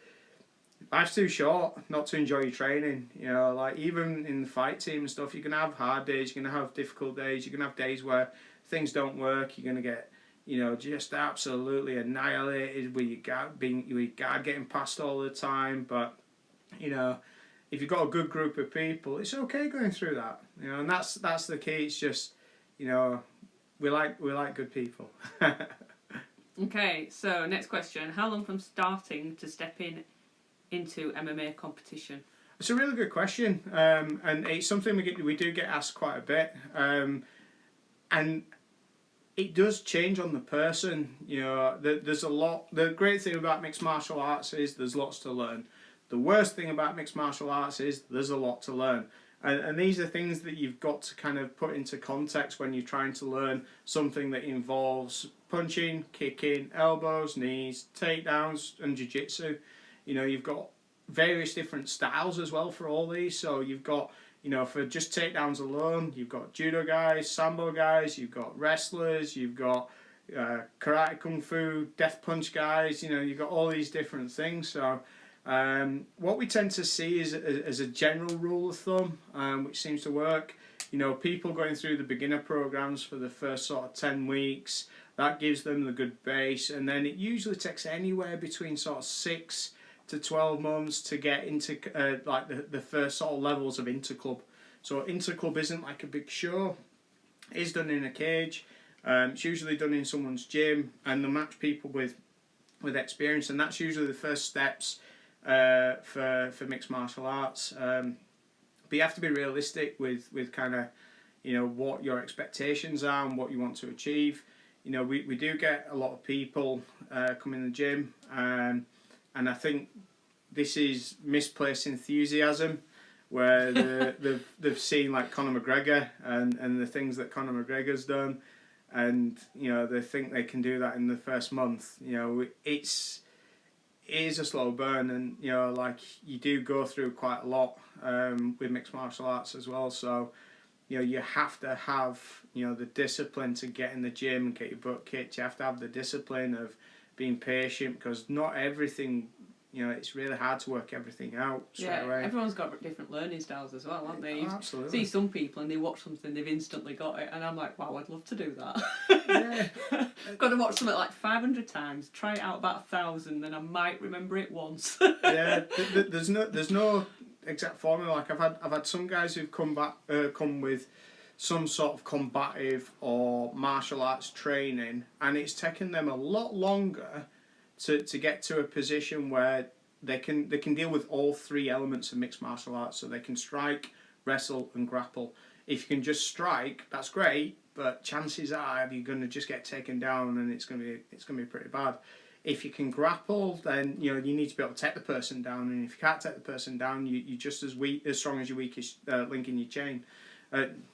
life's too short not to enjoy your training. You know, like even in the fight team and stuff, you're gonna have hard days, you're gonna have difficult days, you're gonna have days where things don't work. You're gonna get, you know, just absolutely annihilated with your guard getting passed all the time. But you know, if you've got a good group of people, it's okay going through that. You know, and that's the key. It's just, you know, we like good people. Okay, so next question: how long from starting to step into MMA competition? It's a really good question, and it's something we do get asked quite a bit, and it does change on the person. You know, there's a lot. The great thing about mixed martial arts is there's lots to learn. The worst thing about mixed martial arts is there's a lot to learn. And these are things that you've got to kind of put into context when you're trying to learn something that involves punching, kicking, elbows, knees, takedowns, and jiu-jitsu. You know, you've got various different styles as well for all these. So you've got, you know, for just takedowns alone, you've got judo guys, sambo guys, you've got wrestlers, you've got karate, kung fu, death punch guys. You know, you've got all these different things. So what we tend to see is as a general rule of thumb, which seems to work, you know, people going through the beginner programs for the first sort of 10 weeks, that gives them the good base, and then it usually takes anywhere between sort of 6 to 12 months to get into like the first sort of levels of interclub. So interclub isn't like a big show, it's done in a cage, it's usually done in someone's gym, and they match people with experience, and that's usually the first steps for mixed martial arts. But you have to be realistic with kind of, you know, what your expectations are and what you want to achieve. You know, we do get a lot of people come in the gym, and I think this is misplaced enthusiasm, where they've seen like Conor McGregor and the things that Conor McGregor's done, and you know they think they can do that in the first month. You know, it is a slow burn, and you know, like you do go through quite a lot with mixed martial arts as well. So you know, you have to have, you know, the discipline to get in the gym and get your butt kicked. You have to have the discipline of being patient, because not everything, you know, it's really hard to work everything out straight away. Everyone's got different learning styles as well, haven't they? Oh, absolutely. See some people and they watch something, they've instantly got it, and I'm like, wow, I'd love to do that. Yeah. Got to watch something like 500 times, try it out about 1,000, then I might remember it once. Yeah, there's no exact formula. Like I've had some guys who've come with some sort of combative or martial arts training, and it's taken them a lot longer to get to a position where they can deal with all three elements of mixed martial arts. So they can strike, wrestle, and grapple. If you can just strike, that's great, but chances are you're going to just get taken down, and it's going to be pretty bad. If you can grapple, then you know you need to be able to take the person down, and if you can't take the person down, you're just as strong as your weakest link in your chain,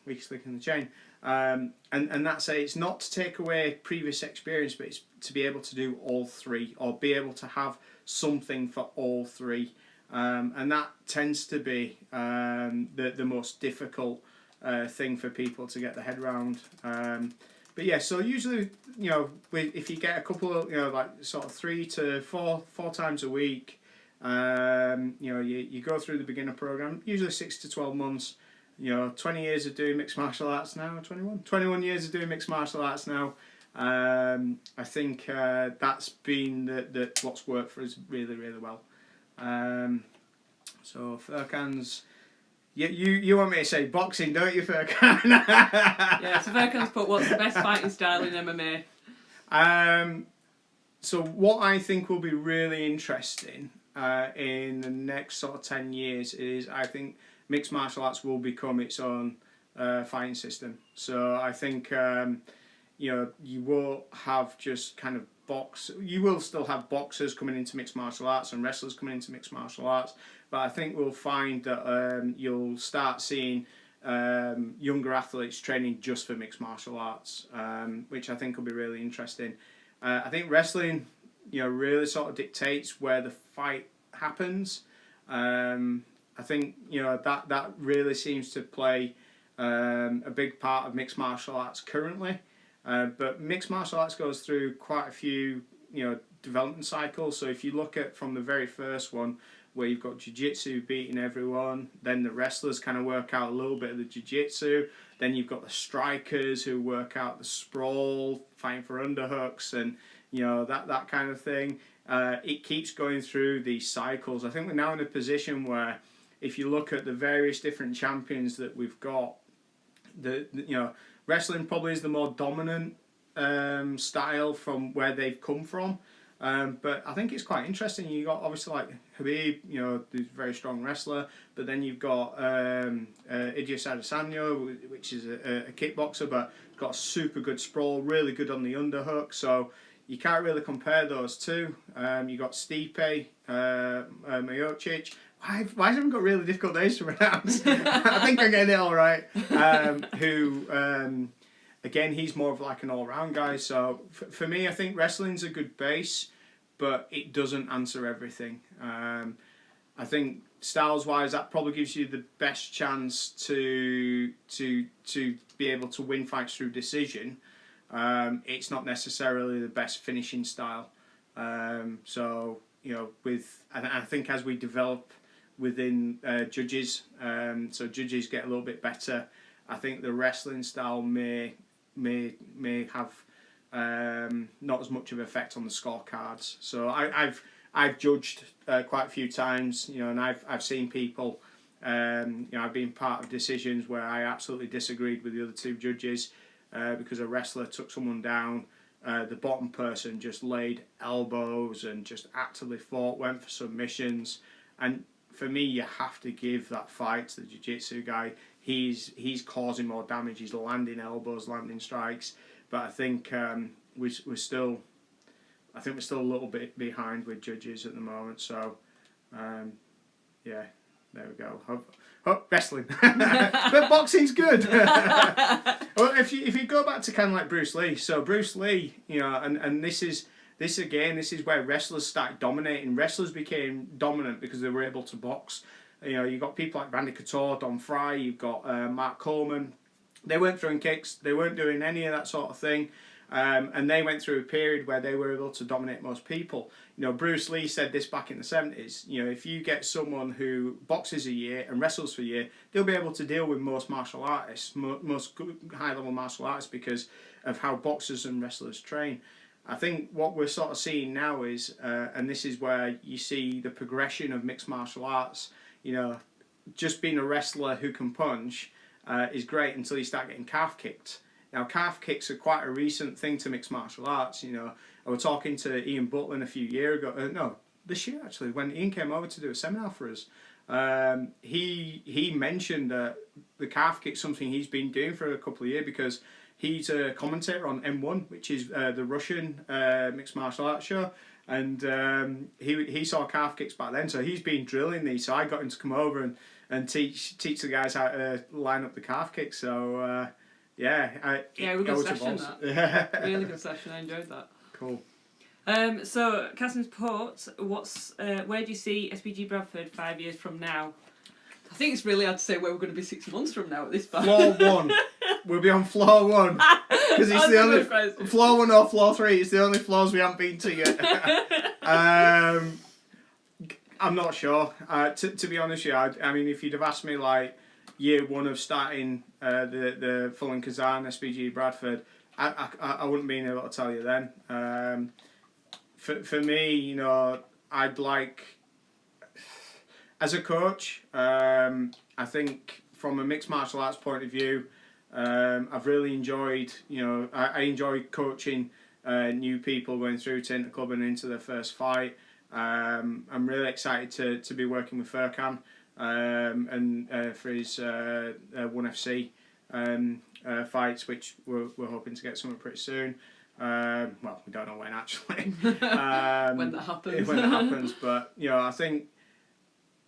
weakest link in the chain. And that's it. It's not to take away previous experience, but it's to be able to do all three, or be able to have something for all three, and that tends to be the most difficult thing for people to get their head around. But yeah, so usually, you know, if you get a couple of, you know, like sort of 3 to 4 times a week, you know, you go through the beginner program, usually 6 to 12 months. You know, 20 years of doing mixed martial arts now, 21 years of doing mixed martial arts now. I think that's been what's worked for us really, really well. So Furkan's, you want me to say boxing, don't you, Furkan? Yeah, so Furkan's put, what's the best fighting style in MMA? So what I think will be really interesting in the next sort of 10 years is, I think mixed martial arts will become its own fighting system. So I think you know, you will have just kind of you will still have boxers coming into mixed martial arts and wrestlers coming into mixed martial arts, but I think we'll find that you'll start seeing younger athletes training just for mixed martial arts, which I think will be really interesting. I think wrestling, you know, really sort of dictates where the fight happens. I think, you know, that really seems to play a big part of mixed martial arts currently. But mixed martial arts goes through quite a few, you know, development cycles. So if you look at from the very first one, where you've got jiu-jitsu beating everyone, then the wrestlers kind of work out a little bit of the jiu-jitsu, then you've got the strikers who work out the sprawl, fighting for underhooks, and that kind of thing. It keeps going through these cycles. I think we're now in a position where, if you look at the various different champions that we've got, wrestling probably is the more dominant style from where they've come from. But I think it's quite interesting. You got obviously like Habib, who's a very strong wrestler, but then you've got Idris Adesanya, which is a kickboxer, but got a super good sprawl, really good on the underhook. So you can't really compare those two. You got Stipe Miocic. Why has everyone got really difficult names to pronounce? I think I'm getting it all right. Again, he's more of like an all-round guy. So for me, I think wrestling's a good base, but it doesn't answer everything. I think styles-wise, that probably gives you the best chance to be able to win fights through decision. It's not necessarily the best finishing style. So I think as we develop within judges, so judges get a little bit better, I think the wrestling style may have not as much of an effect on the scorecards. So I've judged quite a few times, and I've seen people, I've been part of decisions where I absolutely disagreed with the other two judges because a wrestler took someone down. The bottom person just laid elbows and just actively fought, went for submissions, and for me, you have to give that fight to the jiu-jitsu guy. He's causing more damage. He's landing elbows, landing strikes. But I think we're still a little bit behind with judges at the moment. So there we go. Hope wrestling, but boxing's good. Well, if you go back to kind of like Bruce Lee. So Bruce Lee, and this is where wrestlers started dominating. Wrestlers became dominant because they were able to box. You got people like Randy Couture, Don Fry, you've got Mark Coleman. They weren't throwing kicks, they weren't doing any of that sort of thing. And they went through a period where they were able to dominate most people. Bruce Lee said this back in the 70s. If you get someone who boxes a year and wrestles for a year, they'll be able to deal with most martial artists, most high-level martial artists, because of how boxers and wrestlers train. I think what we're sort of seeing now is, and this is where you see the progression of mixed martial arts, just being a wrestler who can punch is great until you start getting calf kicked. Now, calf kicks are quite a recent thing to mixed martial arts. I was talking to Ian Butlin a few years ago, this year actually, when Ian came over to do a seminar for us. He mentioned that the calf kick's something he's been doing for a couple of years because he's a commentator on M1, which is the Russian mixed martial arts show, and he saw calf kicks back then, so he's been drilling these. So I got him to come over and teach the guys how to line up the calf kicks. So we got a session. That really good session. I enjoyed that. Cool. So Catherine's Port, where do you see SPG Bradford 5 years from now? I think it's really hard to say where we're going to be 6 months from now at this point. Floor 1. We'll be on floor 1. Because it's the only floor 1 or floor 3. It's the only floors we haven't been to yet. I'm not sure. To be honest, I mean, if you'd have asked me like year 1 of starting the Full and Kazan SPG Bradford, I wouldn't be able to tell you then. For me, I'd like, as a coach, I think from a mixed martial arts point of view, I've really enjoyed, I enjoy coaching new people going through to Interclub and into their first fight. I'm really excited to be working with Furkan and for his 1FC fights, which we're hoping to get something pretty soon. Well, we don't know when actually. When that happens. But I think,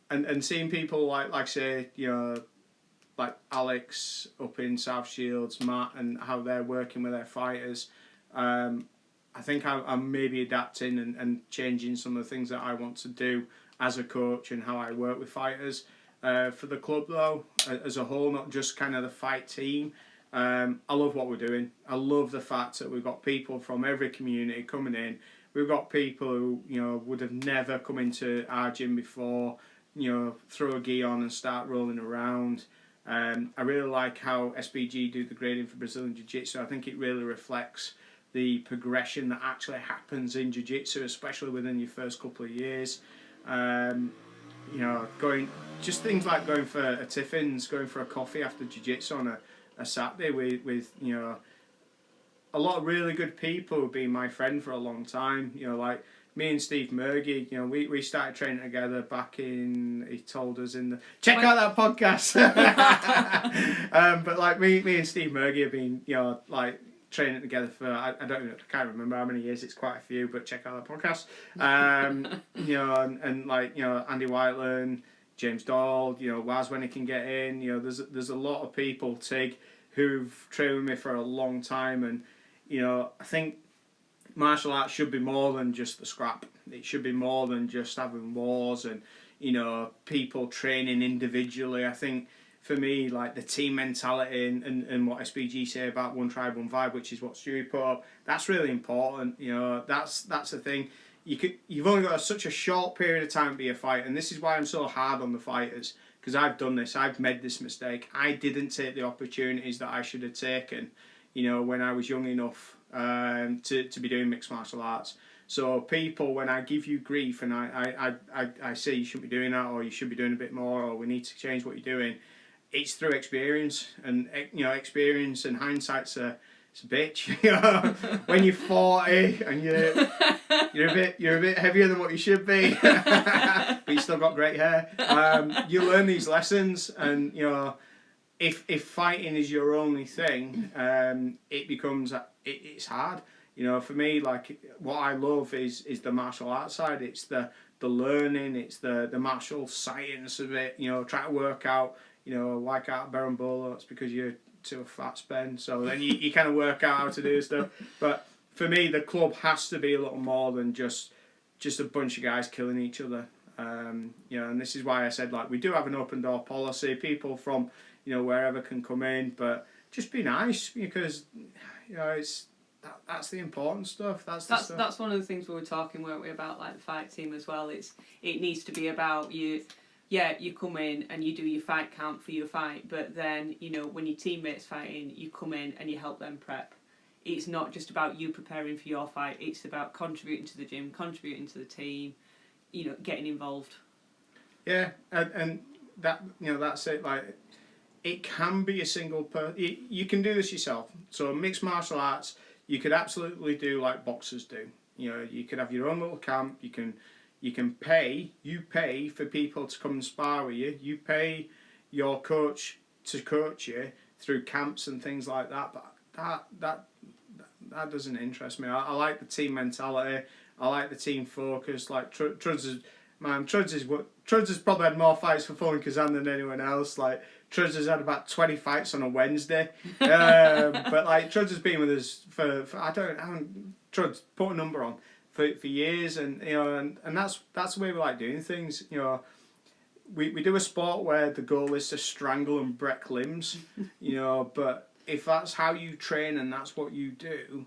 and seeing people like say, like Alex up in South Shields, Matt, and how they're working with their fighters, I think I'm maybe adapting and changing some of the things that I want to do as a coach and how I work with fighters. For the club though, as a whole, not just kind of the fight team, I love what we're doing. I love the fact that we've got people from every community coming in. we've got people who, you know, would have never come into our gym before, you know, throw a gi on and start rolling around. I really like how SBG do the grading for Brazilian Jiu-Jitsu. I think it really reflects the progression that actually happens in Jiu-Jitsu, especially within your first couple of years. You know, just things like going for a Tiffin's, going for a coffee after Jiu-Jitsu on a Saturday with you know, a lot of really good people who've been my friend for a long time. You know, like me and Steve Murgy, you know, we started training together back in, he told us in the, check out that podcast. But like me and Steve Murgy have been, you know, like training together for, I can't remember how many years, it's quite a few, but check out that podcast. You know, and like, you know, Andy Whiteland, James Dahl, you know, Waz when he can get in, you know, there's a lot of people, Tig, who've trained with me for a long time, and, you know, I think martial arts should be more than just the scrap. It should be more than just having wars and, you know, people training individually. I think for me, like the team mentality and what SBG say about one tribe, one vibe, which is what Stewie put up, that's really important. You know, that's the thing. You've only got such a short period of time to be a fighter, and this is why I'm so hard on the fighters, because I've done this, I've made this mistake. I didn't take the opportunities that I should have taken, you know, when I was young enough to be doing mixed martial arts. So people, when I give you grief and I say you shouldn't be doing that, or you should be doing a bit more, or we need to change what you're doing, it's through experience, and you know, experience and hindsight's it's a bitch. You know, when you're 40 and you're a bit heavier than what you should be, but you still got great hair. You learn these lessons, and you know, if fighting is your only thing, it becomes it's hard. You know, for me, like what I love is the martial arts side. It's the learning. It's the martial science of it. You know, try to work out. You know, like out Berimbolo, it's because you're too fat, Spen. So then you kind of work out how to do stuff. But for me, the club has to be a little more than just a bunch of guys killing each other. You know, and this is why I said, like, we do have an open door policy. People from, you know, wherever can come in, but just be nice, because, you know, that's the important stuff. That's one of the things we were talking, weren't we, about like the fight team as well. It needs to be about you. Yeah, you come in and you do your fight camp for your fight, but then, you know, when your teammates fighting, you come in and you help them prep. It's not just about you preparing for your fight, it's about contributing to the gym, contributing to the team, you know, getting involved. Yeah, and that, you know, that's it. Like, it can be a single person. You can do this yourself. So mixed martial arts, you could absolutely do like boxers do. You know, you could have your own little camp. You can pay for people to come and spar with you. You pay your coach to coach you through camps and things like that. But that doesn't interest me. I like the team mentality. I like the team focus. Like Truds has probably had more fights for Fulham Kazan than anyone else. Like Truds has had about 20 fights on a Wednesday. But like Truds has been with us for I haven't Truds, put a number on. For years, and you know, and that's the way we like doing things. You know, we do a sport where the goal is to strangle and break limbs. You know, but if that's how you train and that's what you do,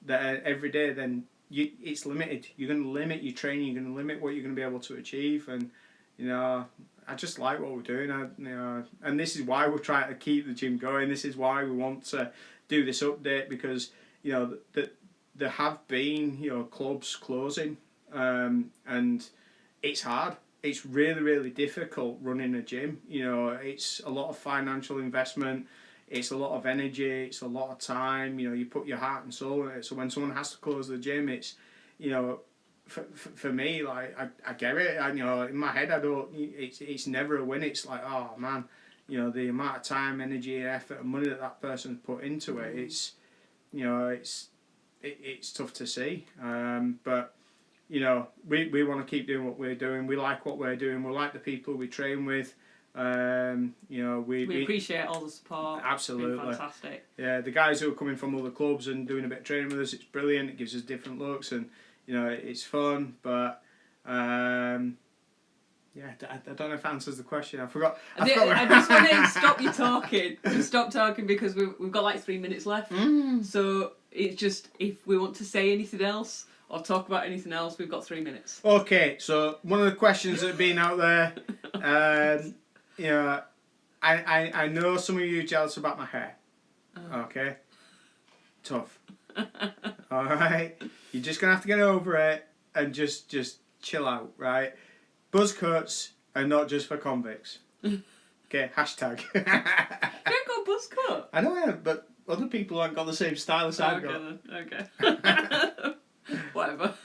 that every day, then it's limited. You're going to limit your training. You're going to limit what you're going to be able to achieve. And you know, I just like what we're doing. You know, and this is why we're trying to keep the gym going. This is why we want to do this update, because you know that. There have been, you know, clubs closing, and it's hard. It's really, really difficult running a gym. You know, it's a lot of financial investment. It's a lot of energy. It's a lot of time. You know, you put your heart and soul in it. So when someone has to close the gym, it's, you know, for me, like I get it. You know, in my head, I don't. It's never a win. It's like, oh man, you know, the amount of time, energy, effort, and money that person's put into it. It's, you know, it's tough to see, but you know, we want to keep doing what we're doing. We like what we're doing. We like the people we train with. You know, we appreciate all the support. Absolutely, it's been fantastic. Yeah, the guys who are coming from other clubs and doing a bit of training with us, it's brilliant. It gives us different looks, and you know, it's fun. But yeah, I don't know if that answers the question. I forgot. I just want to stop you talking. Just stop talking, because we've got like 3 minutes left. So it's just, if we want to say anything else, or talk about anything else. We've got 3 minutes. Okay, so one of the questions that have been out there, you know, I know some of you are jealous about my hair. Okay? Tough. Alright? You're just going to have to get over it and just chill out, right? Buzz cuts are not just for convicts. Okay, hashtag. You ain't got a buzz cut. I know I am, but other people haven't got the same style as I've got. Okay. Whatever.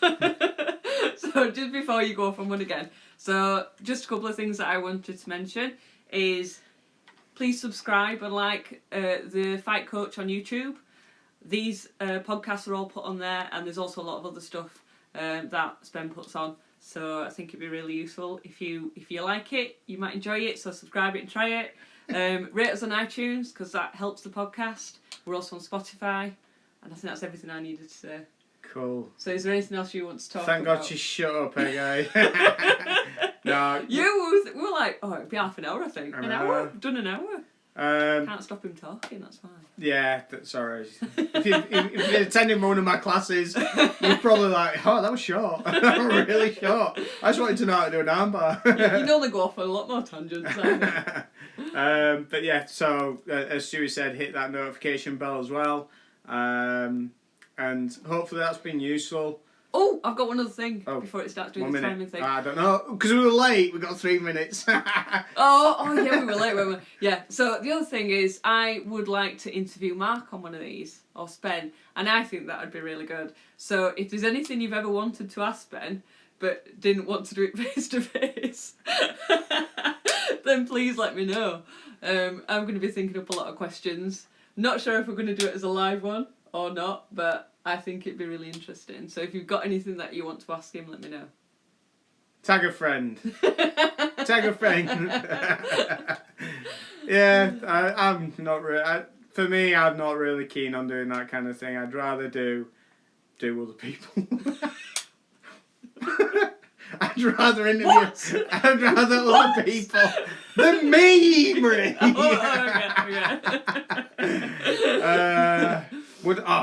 So just before you go off on one again, so just a couple of things that I wanted to mention is please subscribe and like the Fight Coach on YouTube. These podcasts are all put on there, and there's also a lot of other stuff that Spen puts on. So I think it'd be really useful if you like it, you might enjoy it. So subscribe it and try it. Rate us on iTunes because that helps the podcast. We're also on Spotify, and I think that's everything I needed to say. Cool. So is there anything else you want to talk Thank about? God you shut up, guy. No. We were like, oh, it'd be half an hour, I think. An hour? We've done an hour. Can't stop him talking, that's fine. Yeah, that's alright. If you're attending one of my classes, you're probably like, oh, that was short. Really short. I just wanted to know how to do an armbar. You'd only go off on a lot more tangents. But yeah, so as Stewie said, hit that notification bell as well. And hopefully that's been useful. Oh, I've got one other thing before it starts doing the timing thing. I don't know, because we were late. We got 3 minutes. Oh yeah, we were late, weren't we? Yeah. So the other thing is, I would like to interview Mark on one of these, or Spen, and I think that would be really good. So if there's anything you've ever wanted to ask Spen, but didn't want to do it face to face, then please let me know. I'm going to be thinking up a lot of questions. Not sure if we're going to do it as a live one or not, but I think it'd be really interesting. So if you've got anything that you want to ask him, let me know. Tag a friend. Tag a friend. Yeah, I'm not really. For me, I'm not really keen on doing that kind of thing. I'd rather do other people. I'd rather interview. What? I'd rather other people than me, Marie.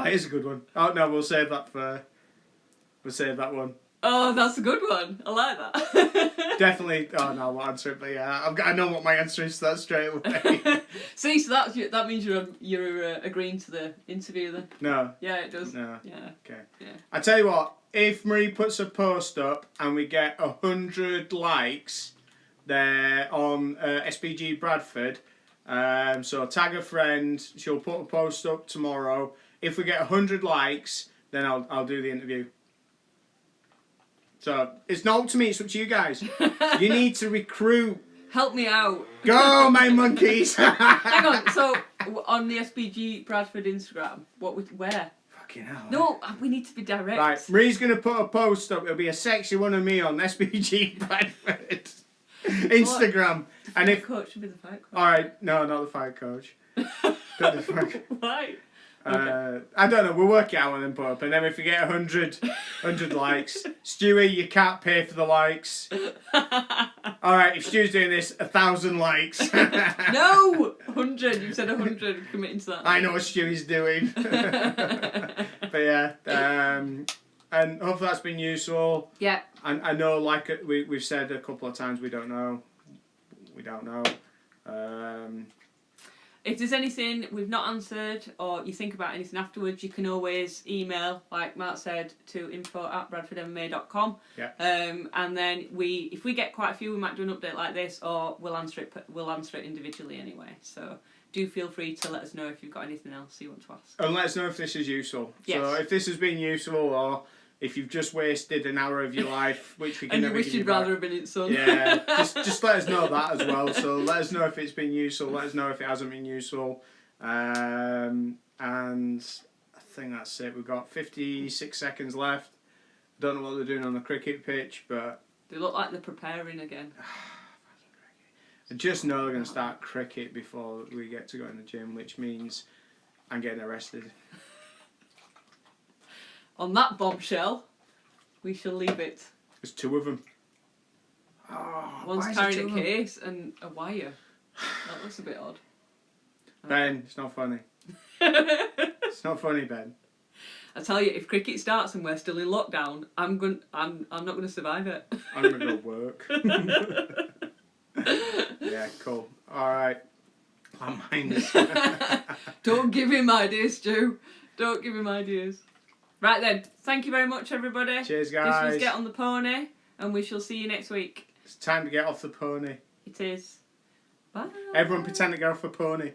Here's a good one. Oh no, we'll save that one. Oh, that's a good one. I like that. Definitely. Oh no, I won't answer it. But yeah, I know what my answer is to that straight away. See, so that means you're agreeing to the interview then. No. Yeah, it does. No. Yeah. Okay. Yeah. I tell you what. If Marie puts a post up and we get 100 likes there on SPG Bradford, so tag a friend. She'll put a post up tomorrow. If we get 100 likes, then I'll do the interview. So it's not up to me. It's up to you guys. You need to recruit. Help me out. Go, my monkeys. Hang on. So on the SPG Bradford Instagram, where? Hell. No, we need to be direct. Right, Marie's going to put a post up. It'll be a sexy one of me on SPG Bradford Instagram. And if coach should be the fight coach. All right, no, not the fight coach. Why? Okay. I don't know. We'll work it out and then put up. And then if we get 100 likes, Stewie, you can't pay for the likes. All right, if Stewie's doing this, 1,000 likes. No, 100. You said 100. Committing to that. I know what Stewie's doing. But yeah, and hopefully that's been useful. Yeah. And I know, like we've said a couple of times, we don't know. If there's anything we've not answered or you think about anything afterwards, you can always email, like Mark said, to info@bradfordmma.com. Yeah. And then if we get quite a few, we might do an update like this, or we'll answer it individually anyway. So do feel free to let us know if you've got anything else you want to ask. And let us know if this is useful. Yes. So if this has been useful, or if you've just wasted an hour of your life, which we can and never you wish give you you'd back. rather have been in sun. Yeah, just let us know that as well. So let us know if it's been useful. Let us know if it hasn't been useful. And I think that's it. We've got 56 seconds left. Don't know what they're doing on the cricket pitch, but They look like they're preparing again. I just know they're going to start cricket before we get to go in the gym, which means I'm getting arrested. On that bombshell, we shall leave it. There's 2 of them. Oh, one's carrying a case and a wire. That looks a bit odd. Ben, it's not funny. It's not funny, Ben. I tell you, if cricket starts and we're still in lockdown, I'm not gonna survive it. I'm gonna go work. Yeah, cool. All right. Don't give him ideas, Stu. Don't give him ideas. Right then, thank you very much, everybody. Cheers, guys. This was Get on the Pony, and we shall see you next week. It's time to get off the pony. It is. Bye. Everyone pretend to get off the pony.